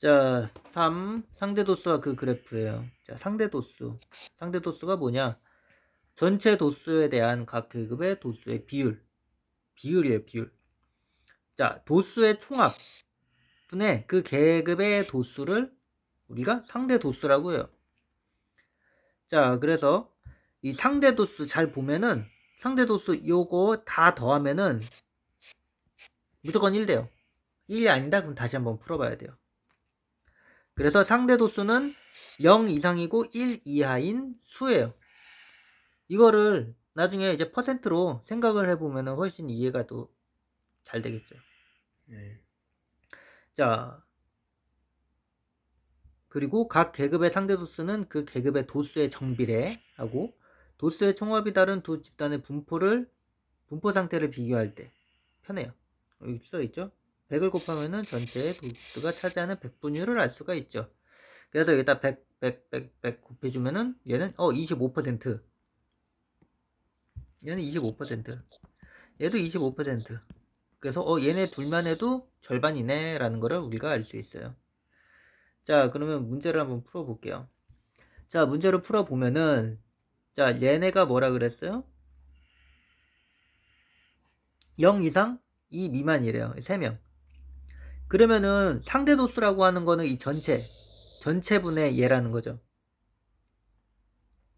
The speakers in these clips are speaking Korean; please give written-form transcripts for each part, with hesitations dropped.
자, 3. 상대도수와 그 그래프예요. 자, 상대도수가 뭐냐? 전체 도수에 대한 각 계급의 도수의 비율이에요, 비율. 자, 도수의 총합 분의 그 계급의 도수를 우리가 상대도수라고 해요. 자, 그래서 이 상대도수 잘 보면은 상대도수 요거 다 더하면은 무조건 1 돼요. 1이 아니다? 그럼 다시 한번 풀어봐야 돼요. 그래서 상대도수는 0 이상이고 1 이하인 수예요. 이거를 나중에 이제 퍼센트로 생각을 해보면 훨씬 이해가 더 잘 되겠죠. 네. 자, 그리고 각 계급의 상대도수는 그 계급의 도수의 정비례하고 도수의 총합이 다른 두 집단의 분포 상태를 비교할 때 편해요. 여기 써있죠? 100을 곱하면은 전체의 도수가 차지하는 백분율을 알 수가 있죠. 그래서 여기다 100 곱해주면은 얘는 25%. 얘는 25%. 얘도 25%. 그래서 얘네 둘만 해도 절반이네 라는 거를 우리가 알 수 있어요. 자, 그러면 문제를 한번 풀어볼게요. 자, 문제를 풀어보면은 자, 얘네가 뭐라 그랬어요? 0 이상 2 미만이래요. 3명. 그러면은 상대도수라고 하는 거는 이 전체분의 얘라는 거죠.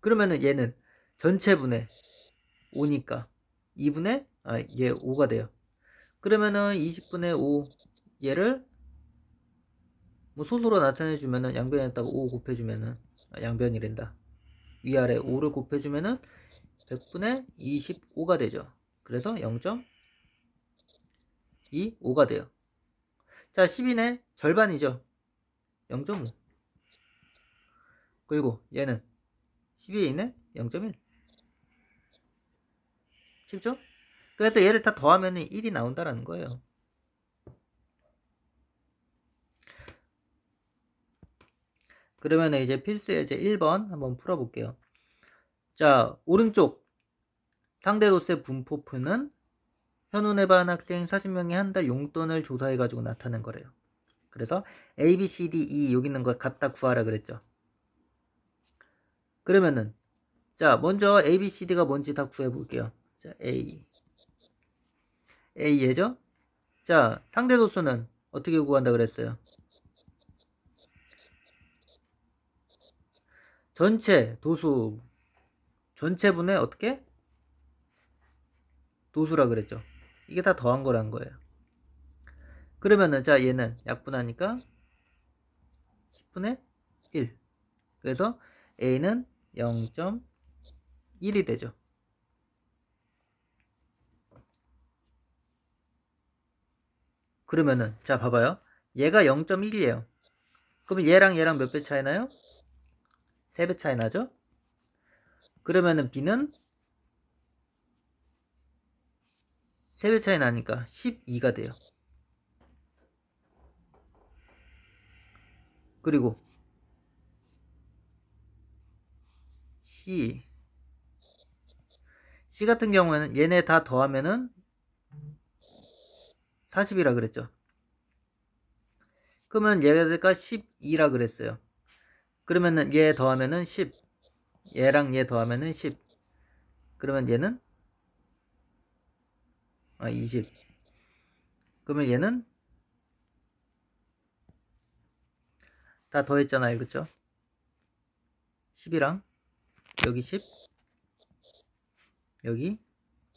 그러면은 얘는 전체분의 5니까 2분의 얘 5가 돼요. 그러면은 20분의 5 얘를 뭐 소수로 나타내주면은 양변에다가 5 곱해주면은 양변이란다. 위아래 5를 곱해주면은 100분의 25가 되죠. 그래서 0.25가 돼요. 자, 10이네 절반이죠. 0.5. 그리고 얘는 12에 있네 0.1. 쉽죠? 그래서 얘를 다 더하면 1이 나온다라는 거예요. 그러면 이제 필수 예제 1번 한번 풀어볼게요. 자, 오른쪽 상대도수의 분포표는 현운에 반 학생 40명이 한 달 용돈을 조사해가지고 나타낸 거래요. 그래서 A, B, C, D, E 여기 있는 거 갖다 구하라 그랬죠. 그러면은 자, 먼저 A, B, C, D가 뭔지 다 구해볼게요. 자, A 얘죠? 자, 상대도수는 어떻게 구한다 그랬어요? 전체분의 어떻게? 도수라 그랬죠. 이게 다 더한 거란 거예요. 그러면은 자, 얘는 약분하니까 10분의 1. 그래서 A는 0.1이 되죠. 그러면은 자, 봐봐요. 얘가 0.1이에요. 그럼 얘랑 몇 배 차이 나요? 3배 차이 나죠? 그러면은 B는 3배 차이 나니까 12가 돼요. 그리고 C 같은 경우에는 얘네 다 더하면은 40이라 그랬죠. 그러면 얘가 12라 그랬어요. 그러면은 얘 더하면은 10. 얘랑 얘 더하면은 10. 그러면 얘는 20. 그러면 얘는 다 더했잖아요. 그쵸? 10이랑 여기 10. 여기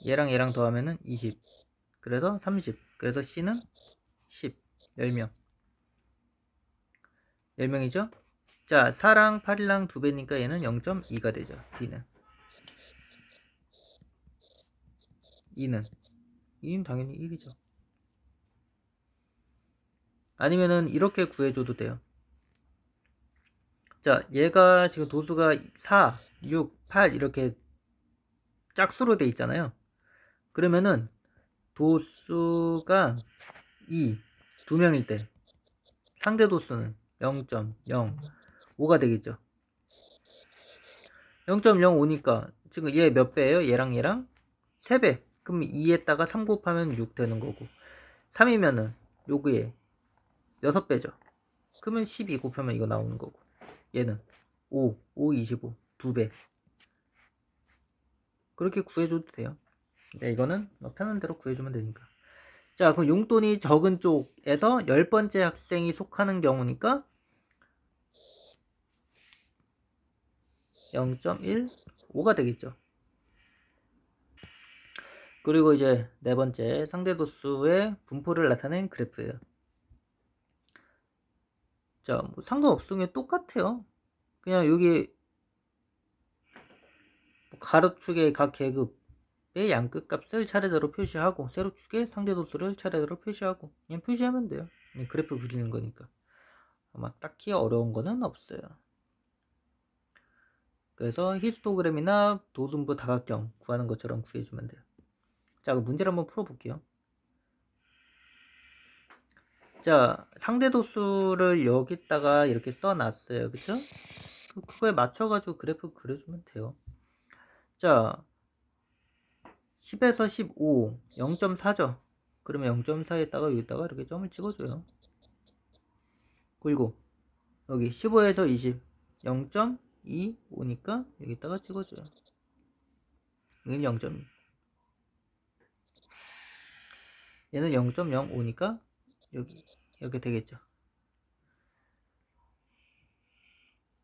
얘랑 더하면은 20. 그래서 30. 그래서 C는 10. 10명. 10명이죠? 자, 4랑 8이랑 2배니까 얘는 0.2가 되죠. D는. 2는 당연히 1이죠. 아니면은 이렇게 구해줘도 돼요. 자, 얘가 지금 도수가 4, 6, 8 이렇게 짝수로 돼 있잖아요. 그러면은 도수가 2, 2명일 때 상대 도수는 0.05가 되겠죠. 0.05니까 지금 얘 몇 배예요? 얘랑 3배. 그럼 2에다가 3 곱하면 6 되는 거고 3이면은 요거에 6배죠. 그러면 12 곱하면 이거 나오는 거고, 얘는 5, 5, 25, 2배. 그렇게 구해줘도 돼요. 네, 이거는 편한 대로 구해주면 되니까. 자, 그럼 용돈이 적은 쪽에서 10번째 학생이 속하는 경우니까 0.15가 되겠죠. 그리고 이제 네 번째, 상대도수의 분포를 나타낸 그래프예요. 자, 뭐 상관없으면 똑같아요. 그냥 여기 가로축의 각 계급의 양끝값을 차례대로 표시하고, 세로축의 상대도수를 차례대로 표시하고, 그냥 표시하면 돼요. 그냥 그래프 그리는 거니까. 아마 딱히 어려운 거는 없어요. 그래서 히스토그램이나 도분부 다각형 구하는 것처럼 구해주면 돼요. 자, 그 문제를 한번 풀어볼게요. 자, 상대도수를 여기다가 이렇게 써놨어요. 그쵸? 그거에 맞춰가지고 그래프 그려주면 돼요. 자, 10에서 15, 0.4죠. 그러면 0.4에다가 여기다가 이렇게 점을 찍어줘요. 그리고 여기 15에서 20, 0.25니까 여기다가 찍어줘요. 여기는 0.2. 얘는 0.05니까 여기 이렇게 되겠죠.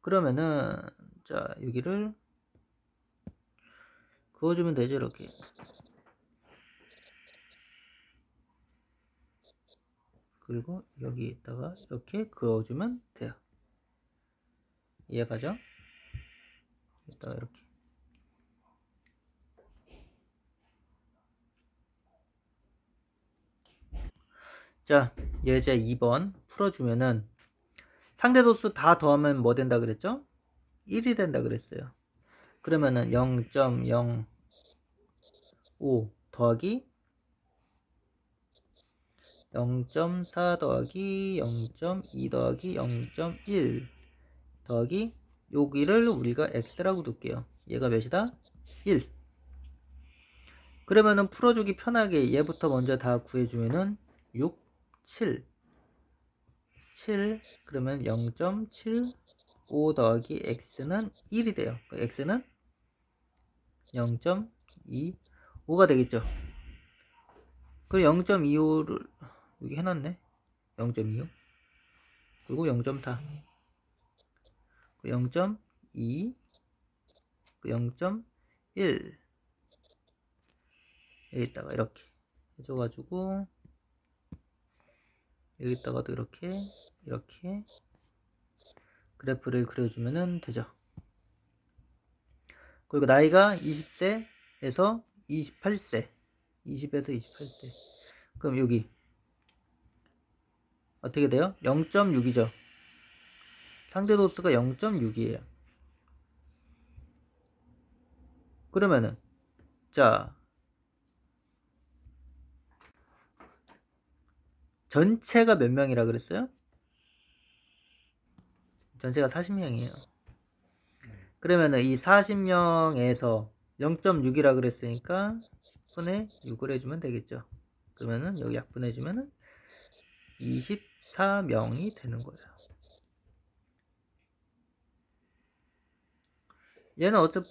그러면은 자, 여기를 그어주면 되죠. 이렇게. 그리고 여기에다가 이렇게 그어주면 돼요. 이해가죠? 여기다가 이렇게. 자, 예제 2번 풀어주면은 상대도수 다 더하면 뭐 된다 그랬죠? 1이 된다 그랬어요. 그러면은 0.05 더하기 0.4 더하기 0.2 더하기 0.1 더하기 여기를 우리가 x라고 둘게요. 얘가 몇이다? 1. 그러면은 풀어주기 편하게 얘부터 먼저 다 구해주면은 6, 7 그러면 0.75 더하기 x는 1이 돼요. x는 0.25가 되겠죠. 그리고 0.25를 여기 해놨네. 0.25 그리고 0.4 0.2 0.1 여기다가 이렇게 해줘가지고 여기다가도 이렇게 그래프를 그려주면 되죠. 그리고 나이가 20세에서 28세 20에서 28세 그럼 여기 어떻게 돼요? 0.6이죠. 상대도수가 0.6이에요. 그러면은 자, 전체가 몇 명이라 그랬어요? 전체가 40명이에요. 그러면은 이 40명에서 0.6이라 그랬으니까 10분의 6을 해주면 되겠죠. 그러면은 여기 약분해주면은 24명이 되는 거예요. 얘는 어차피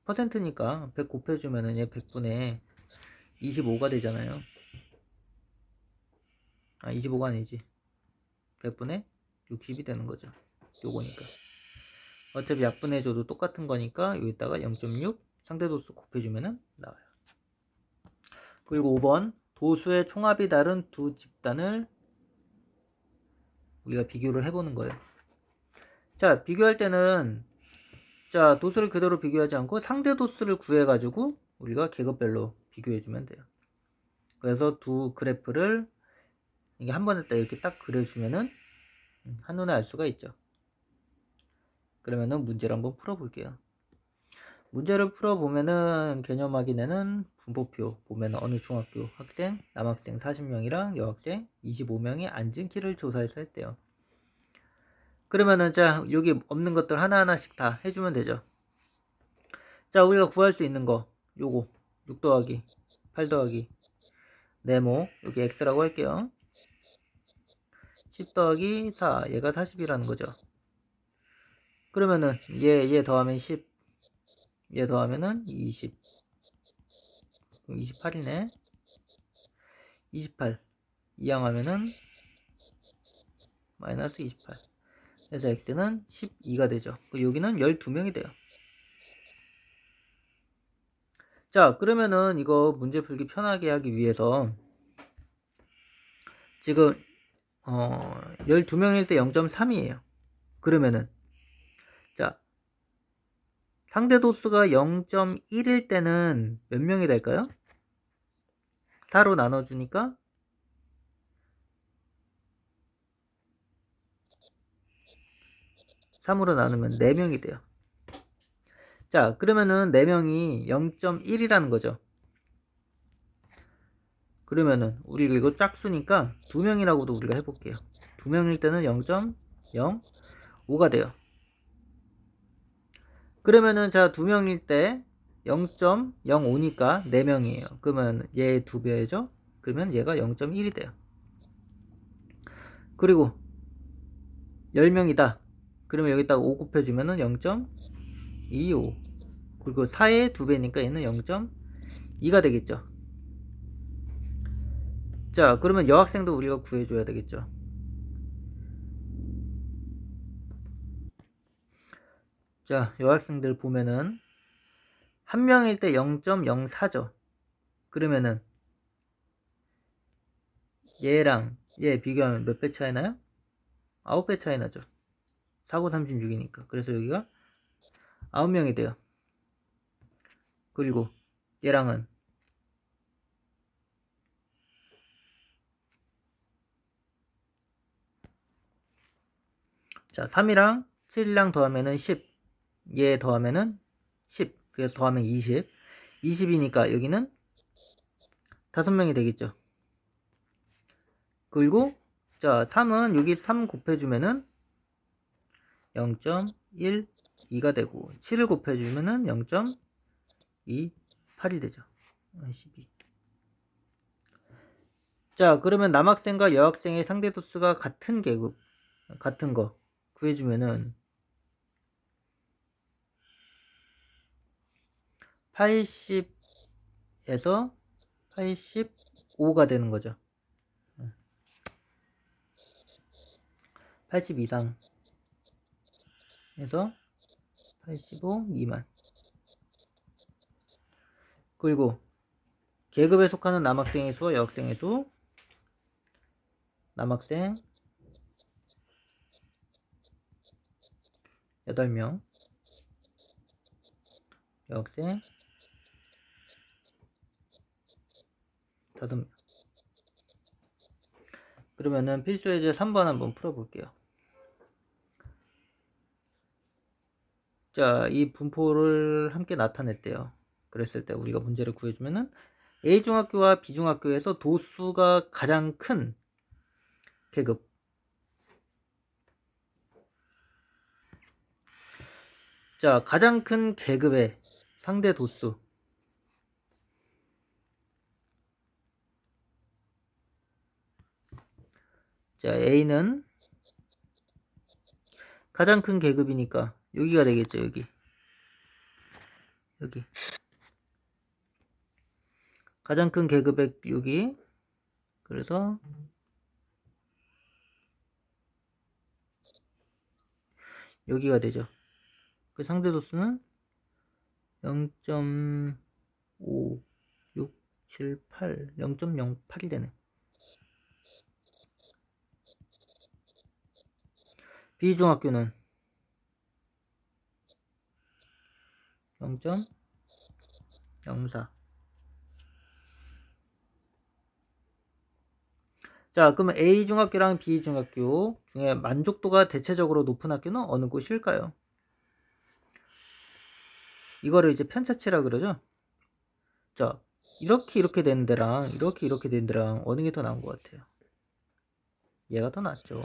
퍼센트니까 100 곱해주면은 얘 100분의 25가 되잖아요. 25가 아니지. 100분의 60이 되는 거죠. 요거니까. 어차피 약분해줘도 똑같은 거니까 여기다가 0.6 상대도수 곱해주면은 나와요. 그리고 5번 도수의 총합이 다른 두 집단을 우리가 비교를 해보는 거예요. 자, 비교할 때는 자, 도수를 그대로 비교하지 않고 상대도수를 구해가지고 우리가 계급별로 비교해주면 돼요. 그래서 두 그래프를 이게 한 번에 딱 이렇게 딱 그려주면은 한눈에 알 수가 있죠. 그러면은 문제를 한번 풀어볼게요. 문제를 풀어보면은 개념 확인에는 분포표 보면 어느 중학교 학생, 남학생 40명이랑 여학생 25명이 앉은 키를 조사해서 했대요. 그러면은 자, 여기 없는 것들 하나하나씩 다 해주면 되죠. 자, 우리가 구할 수 있는 거 요거 6 더하기 8 더하기 네모 여기 x라고 할게요. 10 더하기 4 얘가 40이라는 거죠. 그러면은 얘 더하면 10, 얘 더하면은 20, 28이네. 28 이항하면은 마이너스 28. 그래서 x는 12가 되죠. 여기는 12명이 돼요. 자, 그러면은 이거 문제 풀기 편하게 하기 위해서 지금 12명일 때 0.3이에요. 그러면은 자, 상대 도수가 0.1일 때는 몇 명이 될까요? 4로 나눠주니까 3으로 나누면 4명이 돼요. 자, 그러면은 4명이 0.1이라는 거죠. 그러면은 우리 이거 짝수니까 2명이라고도 우리가 해볼게요. 2명일 때는 0.05가 돼요. 그러면은 자, 2명일 때 0.05니까 4명이에요. 그러면 얘 2배죠? 그러면 얘가 0.1이 돼요. 그리고 10명이다. 그러면 여기다가 5 곱해주면은 0.25. 그리고 4의 2배니까 얘는 0.2가 되겠죠. 자, 그러면 여학생도 우리가 구해줘야 되겠죠. 자, 여학생들 보면은 한 명일 때 0.04죠. 그러면은 얘랑 얘 비교하면 몇 배 차이 나요? 9배 차이 나죠. 4, 9, 36이니까. 그래서 여기가 9명이 돼요. 그리고 얘랑은 자, 3이랑 7이랑 더하면은 10. 얘 더하면은 10. 그래서 더하면 20. 20이니까 여기는 5명이 되겠죠. 그리고 자, 3은 여기 3 곱해주면은 0.12가 되고 7을 곱해주면은 0.28이 되죠. 12. 자, 그러면 남학생과 여학생의 상대 도수가 같은 계급, 같은 거 구해주면은 80에서 85가 되는 거죠. 80 이상에서 85 미만. 그리고 계급에 속하는 남학생의 수와 여학생의 수. 남학생 8명, 여학생 5명. 그러면은 필수예제 3번 한번 풀어볼게요. 자, 이 분포를 함께 나타냈대요. 그랬을 때 우리가 문제를 구해주면은 A중학교와 B중학교에서 도수가 가장 큰 계급. 자, 가장 큰 계급의 상대 도수. 자, A는 가장 큰 계급이니까 여기가 되겠죠, 여기. 여기. 가장 큰 계급의 여기. 그래서 여기가 되죠. 그 상대 도수는 0.5, 6, 7, 8, 0.08이 되네. B중학교는 0.04. 자, 그러면 A중학교랑 B중학교 중에 만족도가 대체적으로 높은 학교는 어느 곳일까요? 이거를 이제 편차치라 그러죠? 자, 이렇게 되는 데랑 이렇게 되는 데랑 어느 게 더 나은 것 같아요? 얘가 더 낫죠.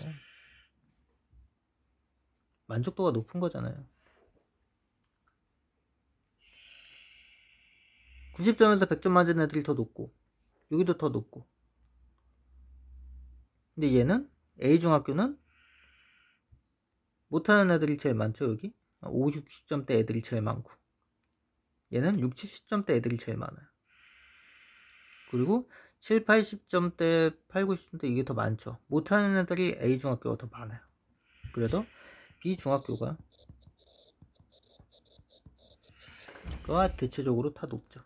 만족도가 높은 거잖아요. 90점에서 100점 맞은 애들이 더 높고 여기도 더 높고. 근데 얘는 A 중학교는 못하는 애들이 제일 많죠. 여기 50, 60점대 애들이 제일 많고, 얘는 60, 70점대 애들이 제일 많아요. 그리고 7, 80점대, 8, 90점대 이게 더 많죠. 못하는 애들이 A 중학교가 더 많아요. 그래서 B 중학교가 대체적으로 다 높죠.